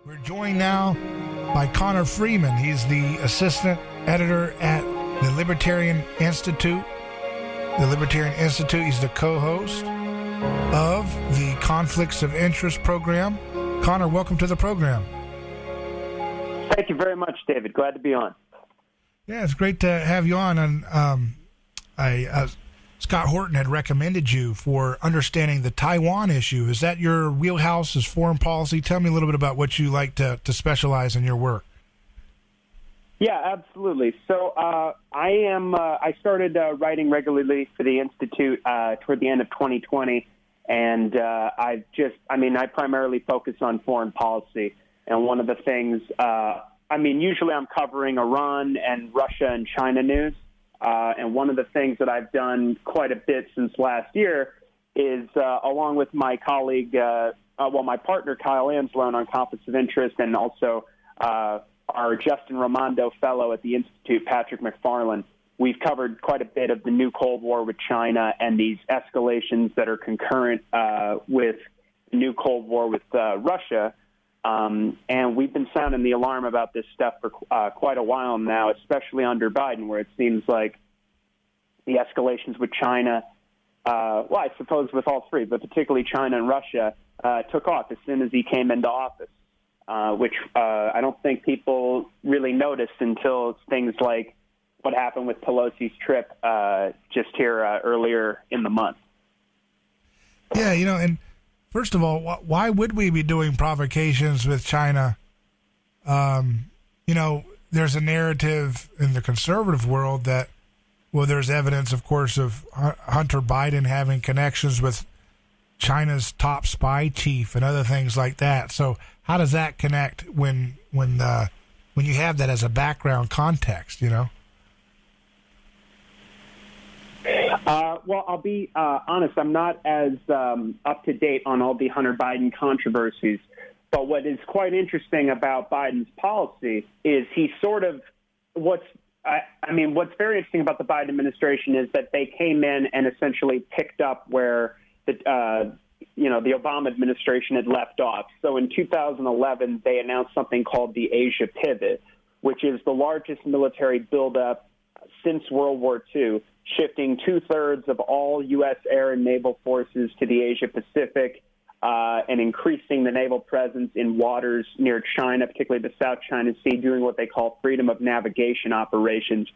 We're joined now by Connor Freeman. He's the assistant editor at the Libertarian Institute. The Libertarian Institute, he's the co-host of the Conflicts of Interest program. Connor, welcome to the program. Thank you very much, David. Glad to be on. Yeah, it's great to have you on. And Scott Horton had recommended you for understanding the Taiwan issue. Is that your wheelhouse as foreign policy? Tell me a little bit about what you like to specialize in your work. Yeah, absolutely. So I started writing regularly for the Institute toward the end of 2020, and I primarily focus on foreign policy. And one of the things, usually I'm covering Iran and Russia and China news. And one of the things that I've done quite a bit since last year is, along with my colleague, my partner, Kyle Anslone on Conflicts of Interest, and also our Justin Raimondo fellow at the Institute, Patrick McFarland, we've covered quite a bit of the new Cold War with China and these escalations that are concurrent with the new Cold War with Russia. And we've been sounding the alarm about this stuff for quite a while now, especially under Biden, where it seems like the escalations with China, I suppose with all three, but particularly China and Russia, took off as soon as he came into office, which I don't think people really noticed until things like what happened with Pelosi's trip just here earlier in the month. Yeah, and first of all, why would we be doing provocations with China? There's a narrative in the conservative world that, there's evidence, of course, of Hunter Biden having connections with China's top spy chief and other things like that. So how does that connect when you have that as a background context, I'll be honest. I'm not as up to date on all the Hunter Biden controversies. But what is quite interesting about Biden's policy is he sort of what's very interesting about the Biden administration is that they came in and essentially picked up where the Obama administration had left off. So in 2011, they announced something called the Asia Pivot, which is the largest military buildup since World War II, shifting 2/3 of all U.S. air and naval forces to the Asia Pacific and increasing the naval presence in waters near China, particularly the South China Sea, doing what they call freedom of navigation operations,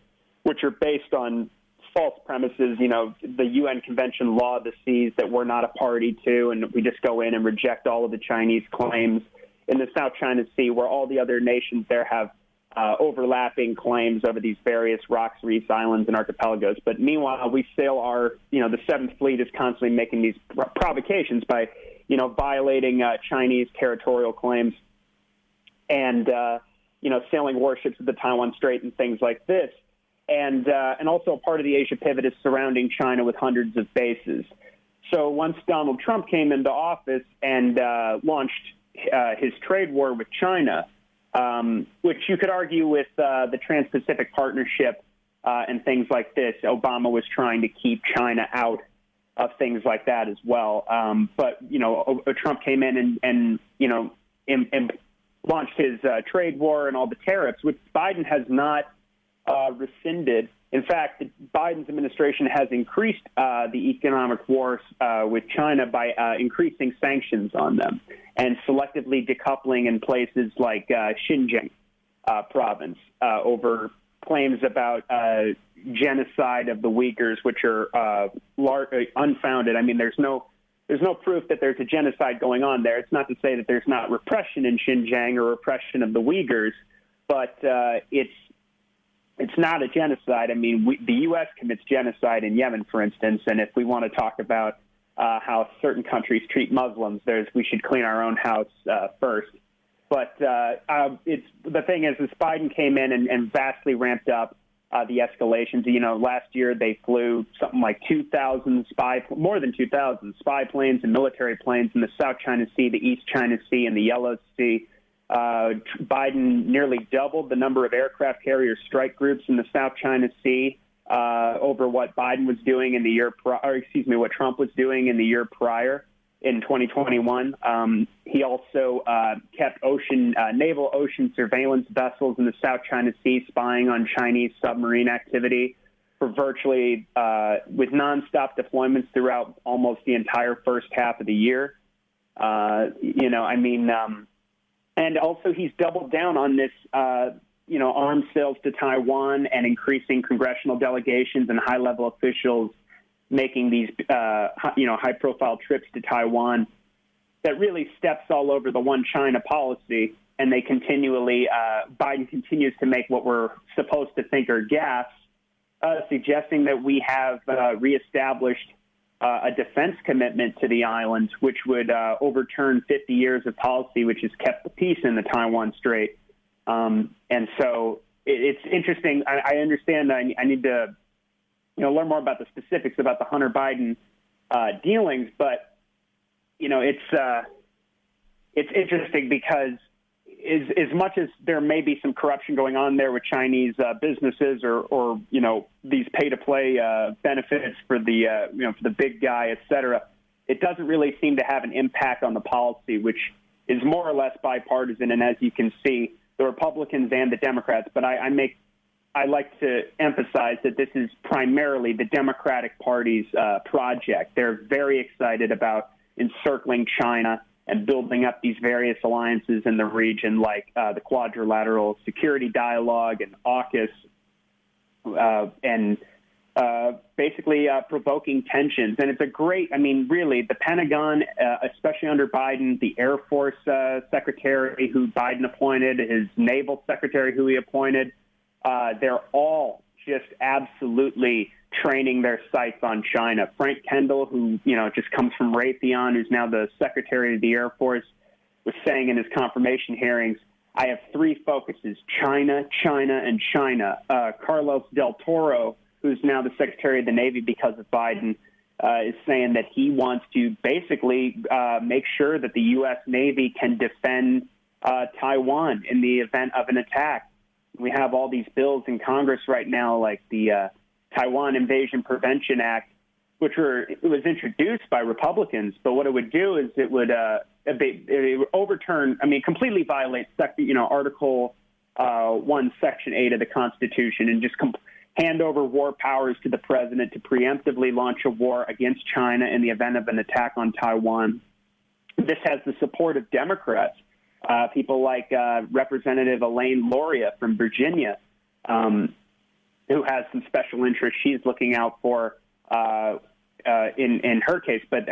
which are based on false premises, the UN Convention Law of the Seas that we're not a party to, and we just go in and reject all of the Chinese claims in the South China Sea, where all the other nations there have overlapping claims over these various rocks, reefs, islands, and archipelagos. But meanwhile, we sail the Seventh Fleet is constantly making these provocations by, violating Chinese territorial claims and, sailing warships at the Taiwan Strait and things like this. And also part of the Asia Pivot is surrounding China with hundreds of bases. So once Donald Trump came into office and launched his trade war with China, which you could argue with the Trans-Pacific Partnership and things like this, Obama was trying to keep China out of things like that as well. But Trump came in and launched his trade war and all the tariffs, which Biden has not rescinded. In fact, Biden's administration has increased the economic wars with China by increasing sanctions on them and selectively decoupling in places like Xinjiang province over claims about genocide of the Uyghurs, which are unfounded. I mean, there's no proof that there's a genocide going on there. It's not to say that there's not repression in Xinjiang or repression of the Uyghurs, but it's not a genocide. I mean, the U.S. commits genocide in Yemen, for instance, and if we want to talk about how certain countries treat Muslims, we should clean our own house first. But the thing is Biden came in and vastly ramped up the escalations. Last year they flew something like more than 2,000 spy planes and military planes in the South China Sea, the East China Sea, and the Yellow Sea. Biden nearly doubled the number of aircraft carrier strike groups in the South China Sea over what Biden was doing in the year what Trump was doing in the year prior. in 2021. He also kept naval ocean surveillance vessels in the South China Sea spying on Chinese submarine activity for virtually with nonstop deployments throughout almost the entire first half of the year. And also he's doubled down on this, arms sales to Taiwan and increasing congressional delegations and high-level officials making these, high-profile trips to Taiwan that really steps all over the one China policy. And they Biden continues to make what we're supposed to think are gaffes, suggesting that we have reestablished a defense commitment to the islands, which would overturn 50 years of policy, which has kept the peace in the Taiwan Strait. And so it's interesting. I understand that I need to learn more about the specifics about the Hunter Biden dealings, but it's interesting because as much as there may be some corruption going on there with Chinese businesses or these pay-to-play benefits for the big guy, et cetera, it doesn't really seem to have an impact on the policy, which is more or less bipartisan. And as you can see, the Republicans and the Democrats, but I like to emphasize that this is primarily the Democratic Party's project. They're very excited about encircling China and building up these various alliances in the region, like the Quadrilateral Security Dialogue and AUKUS, and basically provoking tensions. And it's really, the Pentagon, especially under Biden, the Air Force Secretary who Biden appointed, his Naval Secretary who he appointed, they're all just absolutely training their sights on China. Frank Kendall, who, just comes from Raytheon, who's now the Secretary of the Air Force, was saying in his confirmation hearings, I have three focuses: China, China, and China. Carlos Del Toro, who's now the Secretary of the Navy because of Biden, is saying that he wants to basically make sure that the U.S. Navy can defend Taiwan in the event of an attack. We have all these bills in Congress right now, like the Taiwan Invasion Prevention Act, which it was introduced by Republicans. But what it would do is it would overturn, completely violate, Article 1, Section 8 of the Constitution, and just hand over war powers to the president to preemptively launch a war against China in the event of an attack on Taiwan. This has the support of Democrats, people like Representative Elaine Loria from Virginia, who has some special interests she's looking out for in her case. But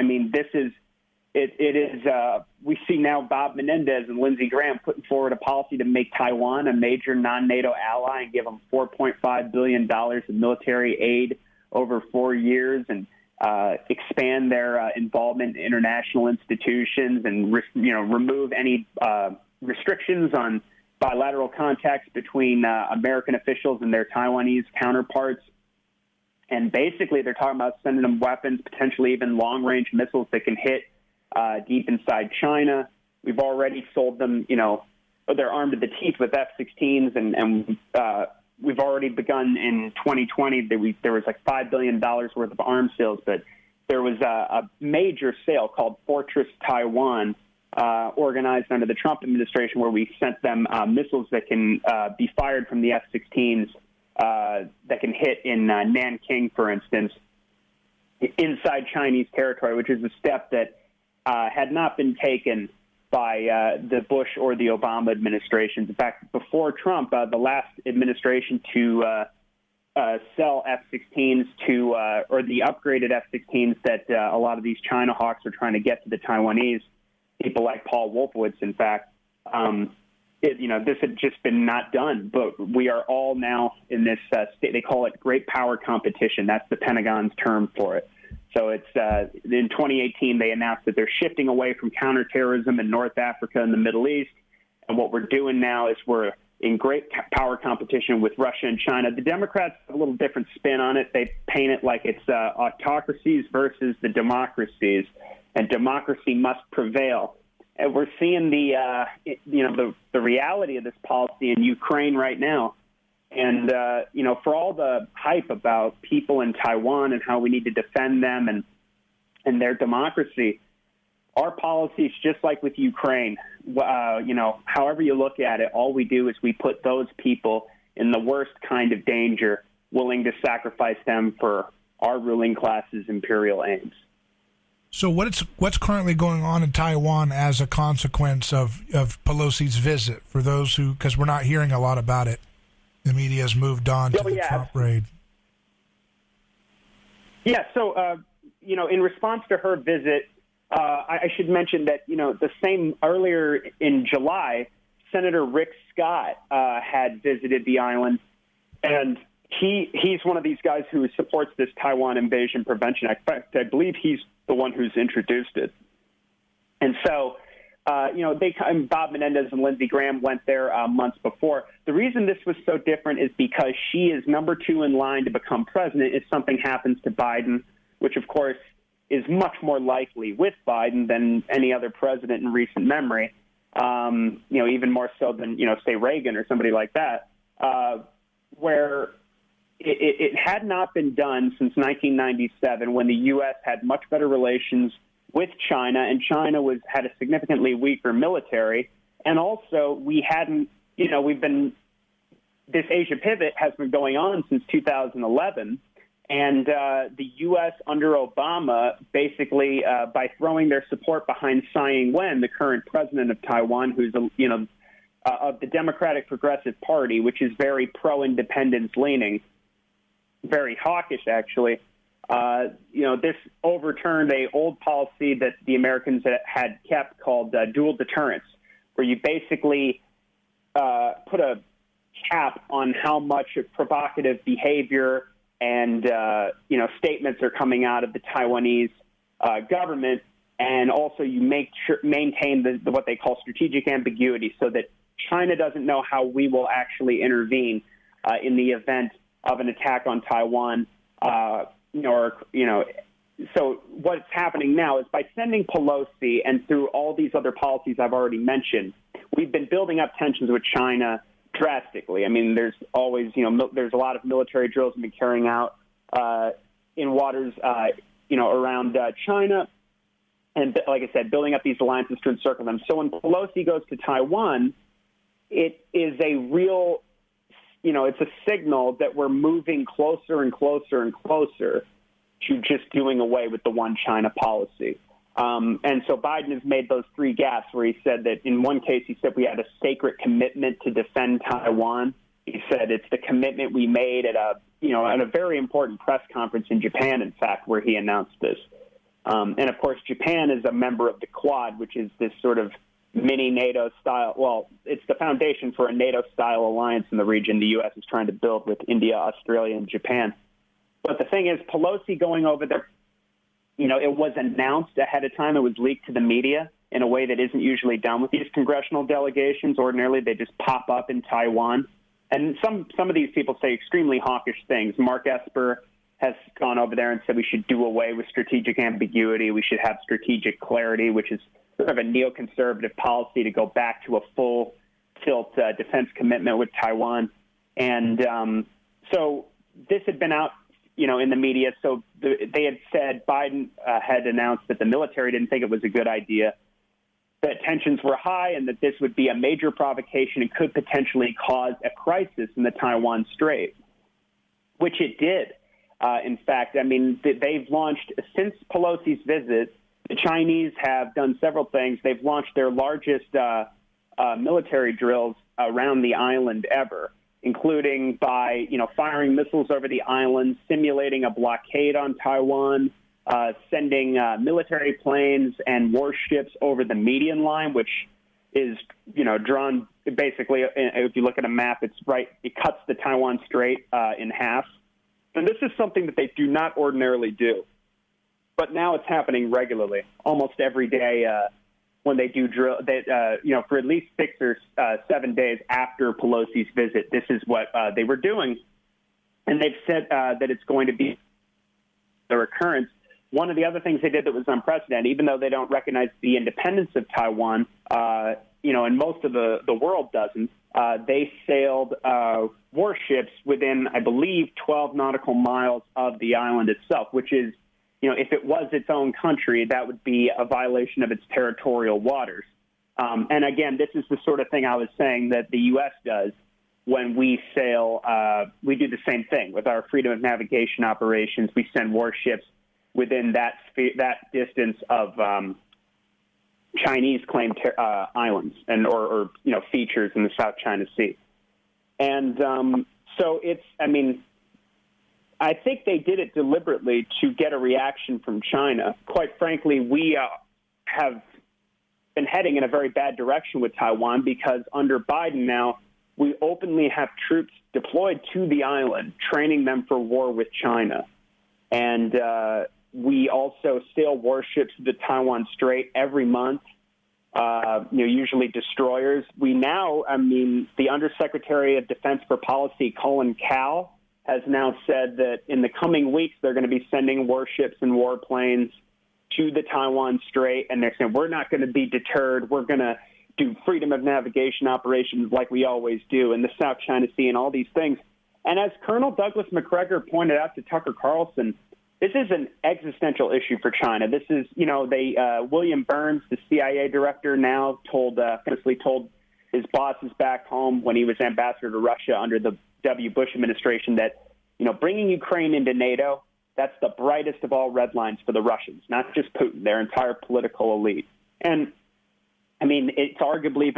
we see now Bob Menendez and Lindsey Graham putting forward a policy to make Taiwan a major non-NATO ally and give them $4.5 billion of military aid over 4 years and expand their involvement in international institutions and remove any restrictions on bilateral contacts between American officials and their Taiwanese counterparts. And basically they're talking about sending them weapons, potentially even long-range missiles that can hit deep inside China. We've already sold them, they're armed to the teeth with F-16s, and we've already begun in 2020. There was like $5 billion worth of arms sales, but there was a major sale called Fortress Taiwan, organized under the Trump administration, where we sent them missiles that can be fired from the F-16s that can hit in Nanking, for instance, inside Chinese territory, which is a step that had not been taken by the Bush or the Obama administrations. In fact, before Trump, the last administration to sell F-16s to, or the upgraded F-16s that a lot of these China hawks are trying to get to the Taiwanese, people like Paul Wolfowitz, in fact, this had just been not done. But we are all now in this state. They call it great power competition. That's the Pentagon's term for it. So it's in 2018, they announced that they're shifting away from counterterrorism in North Africa and the Middle East. And what we're doing now is we're in great power competition with Russia and China. The Democrats have a little different spin on it. They paint it like it's autocracies versus the democracies, and democracy must prevail. And we're seeing the reality of this policy in Ukraine right now. And, for all the hype about people in Taiwan and how we need to defend them and their democracy, our policies, just like with Ukraine, however you look at it, all we do is we put those people in the worst kind of danger, willing to sacrifice them for our ruling class's imperial aims. So what's currently going on in Taiwan as a consequence of Pelosi's visit? For those who, because we're not hearing a lot about it, the media has moved on to the Trump raid. Yeah, so in response to her visit, I should mention that the same earlier in July, Senator Rick Scott had visited the island, and he's one of these guys who supports this Taiwan Invasion Prevention Act. In fact, I believe he's the one who's introduced it. And so, Bob Menendez and Lindsey Graham went there months before. The reason this was so different is because she is number 2 in line to become president if something happens to Biden, which, of course, is much more likely with Biden than any other president in recent memory, even more so than, say, Reagan or somebody like that, where it had not been done since 1997 when the U.S. had much better relations with China, and China had a significantly weaker military. And also we hadn't, this Asia pivot has been going on since 2011. And the U.S. under Obama, basically by throwing their support behind Tsai Ing-wen, the current president of Taiwan, who's, of the Democratic Progressive Party, which is very pro-independence leaning, very hawkish, actually. This overturned a old policy that the Americans had kept called dual deterrence, where you basically put a cap on how much provocative behavior and statements are coming out of the Taiwanese government, and also you maintain what they call strategic ambiguity, so that China doesn't know how we will actually intervene in the event of an attack on Taiwan. So what's happening now is by sending Pelosi and through all these other policies I've already mentioned, we've been building up tensions with China drastically. I mean, there's always, there's a lot of military drills we've been carrying out in waters, around China. And like I said, building up these alliances to encircle them. So when Pelosi goes to Taiwan, it is a real, it's a signal that we're moving closer and closer and closer to just doing away with the one China policy. And so Biden has made those 3 gaps where he said that in one case, he said we had a sacred commitment to defend Taiwan. He said it's the commitment we made at a very important press conference in Japan, in fact, where he announced this. And of course, Japan is a member of the Quad, which is this sort of mini NATO style. Well, it's the foundation for a NATO style alliance in the region the U.S. is trying to build with India, Australia, and Japan. But the thing is, Pelosi going over there, it was announced ahead of time. It was leaked to the media in a way that isn't usually done with these congressional delegations. Ordinarily, they just pop up in Taiwan. And some of these people say extremely hawkish things. Mark Esper has gone over there and said we should do away with strategic ambiguity. We should have strategic clarity, which is sort of a neoconservative policy to go back to a full tilt defense commitment with Taiwan. And so this had been out, in the media. So they had said Biden had announced that the military didn't think it was a good idea, that tensions were high, and that this would be a major provocation and could potentially cause a crisis in the Taiwan Strait, which it did. In fact, I mean, they've launched, since Pelosi's visit, the Chinese have done several things. They've launched their largest military drills around the island ever, including by, firing missiles over the island, simulating a blockade on Taiwan, sending military planes and warships over the median line, which is, drawn basically, if you look at a map, it cuts the Taiwan Strait in half. And this is something that they do not ordinarily do. But now it's happening regularly, almost every day when they do drill. For at least 6 or 7 days after Pelosi's visit, this is what they were doing. And they've said that it's going to be a recurrence. One of the other things they did that was unprecedented, even though they don't recognize the independence of Taiwan, and most of the world doesn't, they sailed warships within, I believe, 12 nautical miles of the island itself, which is if it was its own country, that would be a violation of its territorial waters. And again, this is the sort of thing I was saying that the U.S. does when we sail. We do the same thing with our freedom of navigation operations. We send warships within that distance of Chinese claimed islands or features in the South China Sea. And so I think they did it deliberately to get a reaction from China. Quite frankly, we have been heading in a very bad direction with Taiwan because under Biden now, we openly have troops deployed to the island, training them for war with China. And we also sail warships to the Taiwan Strait every month, usually destroyers. We now, the Undersecretary of Defense for Policy, Colin Kahl, has now said that in the coming weeks they're going to be sending warships and warplanes to the Taiwan Strait, and they're saying we're not going to be deterred. We're going to do freedom of navigation operations like we always do in the South China Sea and all these things. And as Colonel Douglas McGregor pointed out to Tucker Carlson, this is an existential issue for China. This is, William Burns, the CIA director, now famously told his bosses back home when he was ambassador to Russia under the W. Bush administration that, bringing Ukraine into NATO, that's the brightest of all red lines for the Russians, not just Putin, their entire political elite. And, it's arguably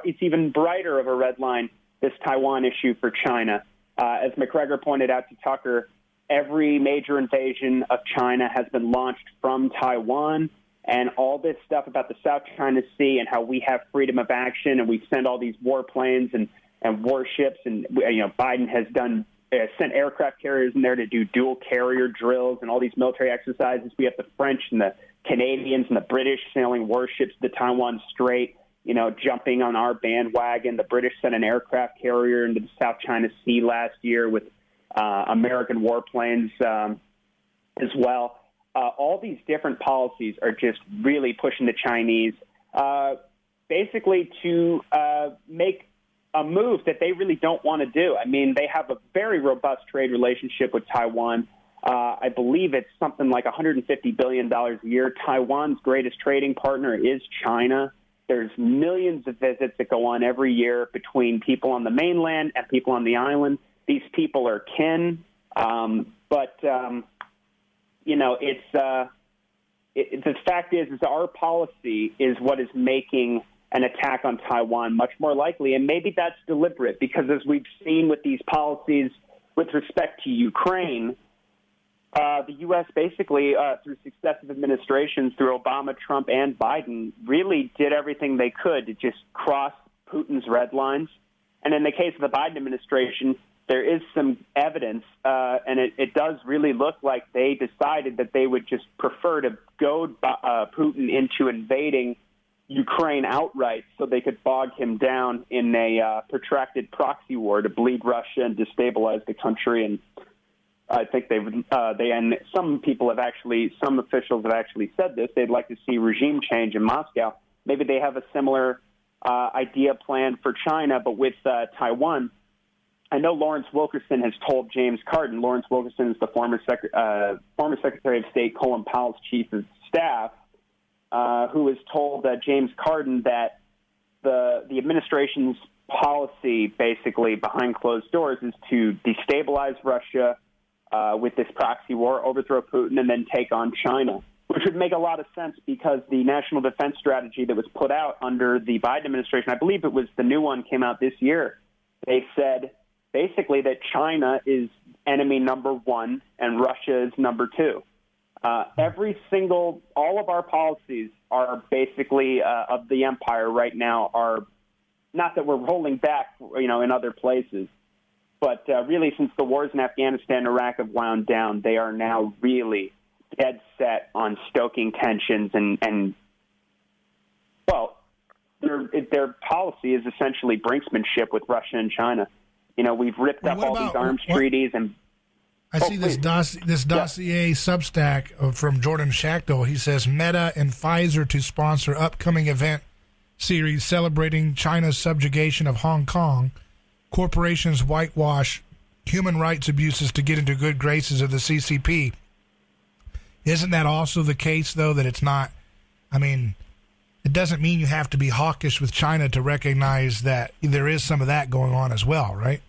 it's even brighter of a red line, this Taiwan issue for China. As McGregor pointed out to Tucker, every major invasion of China has been launched from Taiwan, and all this stuff about the South China Sea and how we have freedom of action and we send all these warplanes and warships, and Biden has sent aircraft carriers in there to do dual carrier drills and all these military exercises. We have the French and the Canadians and the British sailing warships to the Taiwan Strait, jumping on our bandwagon. The British sent an aircraft carrier into the South China Sea last year with American warplanes as well. All these different policies are just really pushing the Chinese basically to make a move that they really don't want to do. They have a very robust trade relationship with Taiwan. I believe it's something like $150 billion a year. Taiwan's greatest trading partner is China. There's millions of visits that go on every year between people on the mainland and people on the island. These people are kin, but the fact is our policy is what is making an attack on Taiwan much more likely, and maybe that's deliberate because as we've seen with these policies with respect to Ukraine, the U.S. basically, through successive administrations, through Obama, Trump, and Biden, really did everything they could to just cross Putin's red lines. And in the case of the Biden administration, there is some evidence, and it does really look like they decided that they would just prefer to goad Putin into invading Ukraine outright so they could bog him down in a protracted proxy war to bleed Russia and destabilize the country. And I think and some officials have actually said this. They'd like to see regime change in Moscow. Maybe they have a similar idea planned for China, but with Taiwan. I know Lawrence Wilkerson has told James Cardin. Lawrence Wilkerson is the former Secretary of State Colin Powell's chief of staff, who has told James Cardin that the administration's policy, basically behind closed doors, is to destabilize Russia with this proxy war, overthrow Putin, and then take on China, which would make a lot of sense because the national defense strategy that was put out under the Biden administration, I believe it was the new one, came out this year. They said basically that China is enemy number one and Russia is number two. All of our policies are basically of the empire right now are not that we're rolling back, in other places, but really since the wars in Afghanistan and Iraq have wound down, they are now really dead set on stoking tensions and their policy is essentially brinksmanship with Russia and China. We've ripped up all these arms treaties and. I see this dossier Substack from Jordan Schachtel. He says Meta and Pfizer to sponsor upcoming event series celebrating China's subjugation of Hong Kong. Corporations whitewash human rights abuses to get into good graces of the CCP. Isn't that also the case, though, that it's not, I mean, it doesn't mean you have to be hawkish with China to recognize that there is some of that going on as well, right?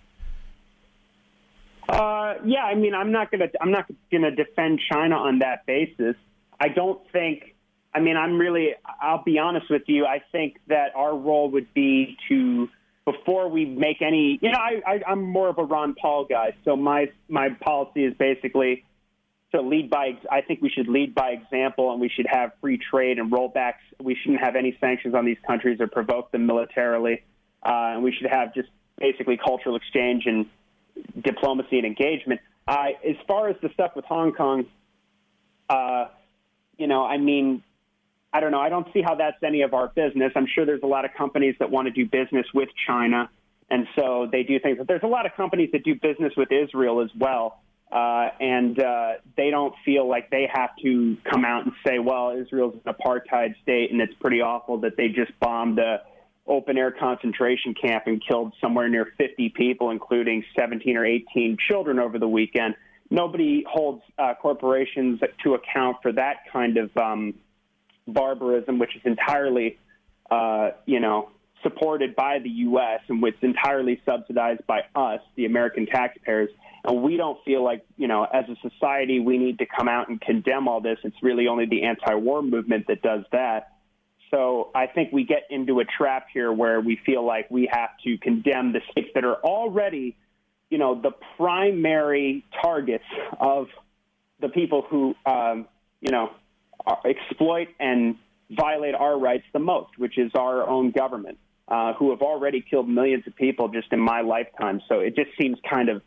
Yeah, I mean, I'm not gonna defend China on that basis. I don't think. I mean, I'll be honest with you. I think that our role would be to, before we make any, I'm more of a Ron Paul guy. So my policy is basically to lead by. I think we should lead by example, and we should have free trade and rollbacks. We shouldn't have any sanctions on these countries or provoke them militarily, and we should have just basically cultural exchange and diplomacy and engagement. As far as the stuff with Hong Kong, I mean, I don't know. I don't see how that's any of our business. I'm sure there's a lot of companies that want to do business with China, and so they do things. But there's a lot of companies that do business with Israel as well, and they don't feel like they have to come out and say, well, Israel's an apartheid state, and it's pretty awful that they just bombed a open-air concentration camp and killed somewhere near 50 people, including 17 or 18 children over the weekend. Nobody holds corporations to account for that kind of barbarism, which is entirely, supported by the U.S. and which is entirely subsidized by us, the American taxpayers. And we don't feel like, as a society, we need to come out and condemn all this. It's really only the anti-war movement that does that. So I think we get into a trap here where we feel like we have to condemn the states that are already, the primary targets of the people who, exploit and violate our rights the most, which is our own government, who have already killed millions of people just in my lifetime. So it just seems kind of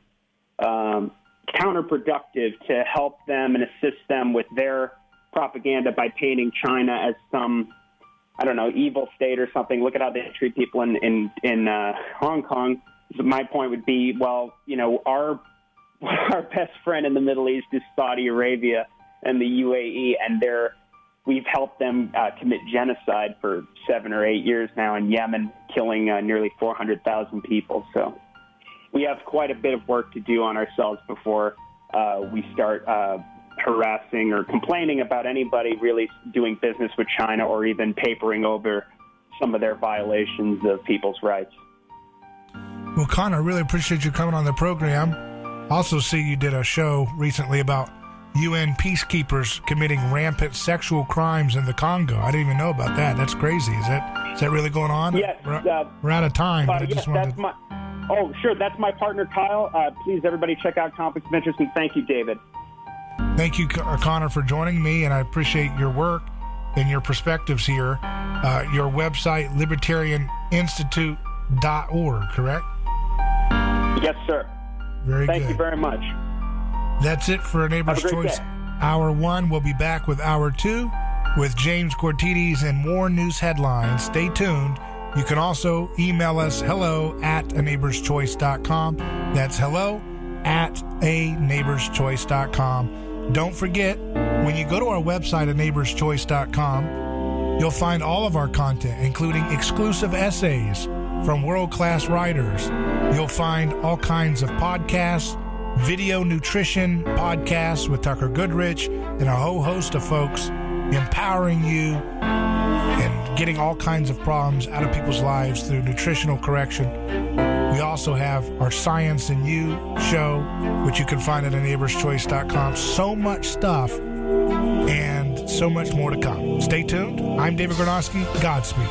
counterproductive to help them and assist them with their propaganda by painting China as some, I don't know, evil state or something. Look at how they treat people in Hong Kong. So my point would be, well, our best friend in the Middle East is Saudi Arabia and the UAE, and we've helped them commit genocide for 7 or 8 years now in Yemen, killing nearly 400,000 people. So we have quite a bit of work to do on ourselves before we start harassing or complaining about anybody really doing business with China or even papering over some of their violations of people's rights. Well, Connor, I really appreciate you coming on the program. Also see you did a show recently about UN peacekeepers committing rampant sexual crimes in the Congo. I didn't even know about that. That's crazy. Is that really going on? Yes. We're out of time. But I yes, just wanted Oh, sure. That's my partner, Kyle. Please, everybody, check out Conflicts of Interest, and thank you, David. Thank you, Connor, for joining me, and I appreciate your work and your perspectives here. Your website, libertarianinstitute.org, correct? Yes, sir. Very good. Thank you very much. That's it for Neighbor's Choice day. Hour 1. We'll be back with Hour 2 with James Cortides and more news headlines. Stay tuned. You can also email us hello@aneighborschoice.com. That's hello@aneighborschoice.com. Don't forget, when you go to our website at neighborschoice.com, you'll find all of our content, including exclusive essays from world-class writers. You'll find all kinds of podcasts, video nutrition podcasts with Tucker Goodrich, and a whole host of folks empowering you and getting all kinds of problems out of people's lives through nutritional correction. We also have our Science and You show, which you can find at neighborschoice.com. So much stuff and so much more to come. Stay tuned. I'm David Gornoski. Godspeed.